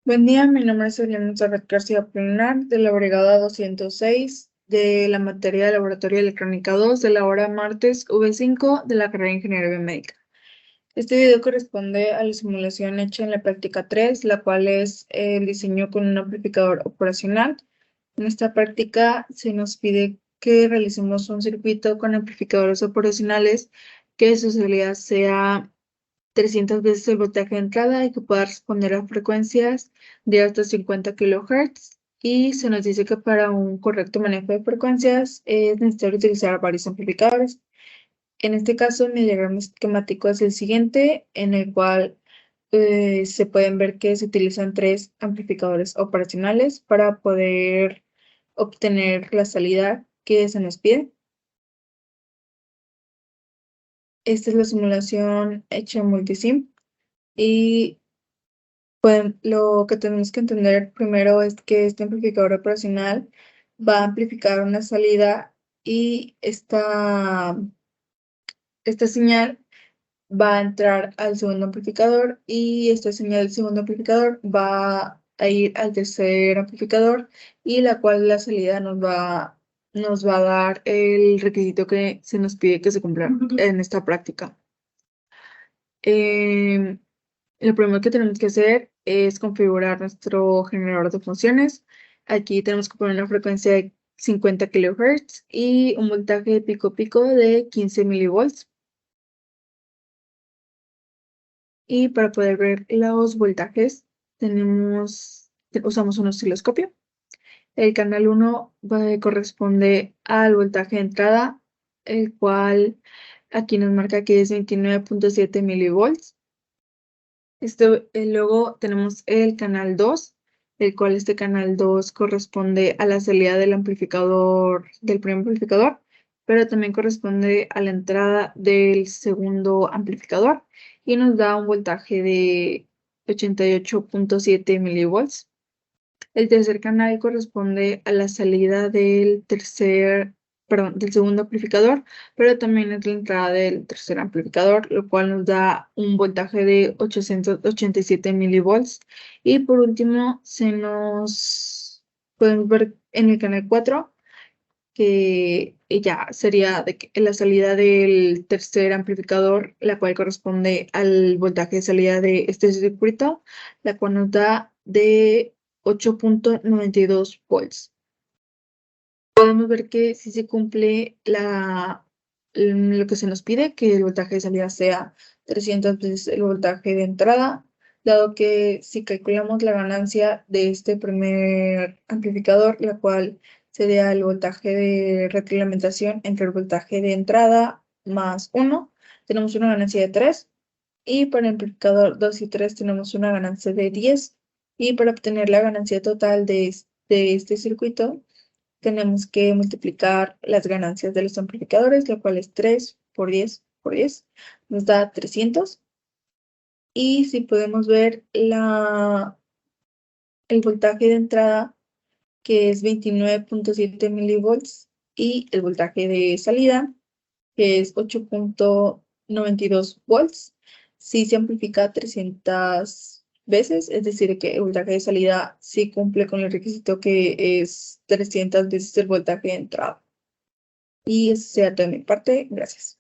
Buen día, mi nombre es Eliana Montserrat García Polinar, de la Brigada 206, de la materia de Laboratorio Electrónica 2, de la hora martes V5 de la carrera de Ingeniería Biomédica. Este video corresponde a la simulación hecha en la práctica 3, la cual es el diseño con un amplificador operacional. En esta práctica se nos pide que realicemos un circuito con amplificadores operacionales que su salida sea 300 veces el voltaje de entrada y que pueda responder a frecuencias de hasta 50 kHz. Y se nos dice que para un correcto manejo de frecuencias es necesario utilizar varios amplificadores. En este caso, mi diagrama esquemático es el siguiente, en el cual se pueden ver que se utilizan tres amplificadores operacionales para poder obtener la salida que se nos pide. Esta es la simulación hecha en Multisim y lo que tenemos que entender primero es que este amplificador operacional va a amplificar una salida y esta señal va a entrar al segundo amplificador y esta señal del segundo amplificador va a ir al tercer amplificador y la cual la salida nos va a dar el requisito que se nos pide que se cumpla en esta práctica. Em, lo primero que tenemos que hacer es configurar nuestro generador de funciones. Aquí tenemos que poner una frecuencia de 50 kHz y un voltaje pico pico de 15 milivolts. Y para poder ver los voltajes usamos un osciloscopio. El canal 1 corresponde al voltaje de entrada, el cual aquí nos marca que es 29.7 milivolts. Luego tenemos el canal 2, el cual este canal 2 corresponde a la salida del primer amplificador, pero también corresponde a la entrada del segundo amplificador y nos da un voltaje de 88.7 milivolts. El tercer canal corresponde a la salida del segundo amplificador, pero también es la entrada del tercer amplificador, lo cual nos da un voltaje de 887 milivolts. Y por último, podemos ver en el canal 4 que ya sería la salida del tercer amplificador, la cual corresponde al voltaje de salida de este circuito, la cual nos da de 8.92 volts. Podemos ver que si se cumple lo que se nos pide, que el voltaje de salida sea 300 veces el voltaje de entrada, dado que si calculamos la ganancia de este primer amplificador, la cual sería el voltaje de retroalimentación entre el voltaje de entrada más 1, tenemos una ganancia de 3, y para el amplificador 2 y 3 tenemos una ganancia de 10, y para obtener la ganancia total de este circuito, tenemos que multiplicar las ganancias de los amplificadores, lo cual es 3 por 10 por 10, nos da 300. Y si podemos ver el voltaje de entrada, que es 29.7 milivolts, y el voltaje de salida, que es 8.92 volts, si se amplifica 300 veces, es decir, que el voltaje de salida sí cumple con el requisito que es 300 veces el voltaje de entrada. Y eso sea todo de mi parte. Gracias.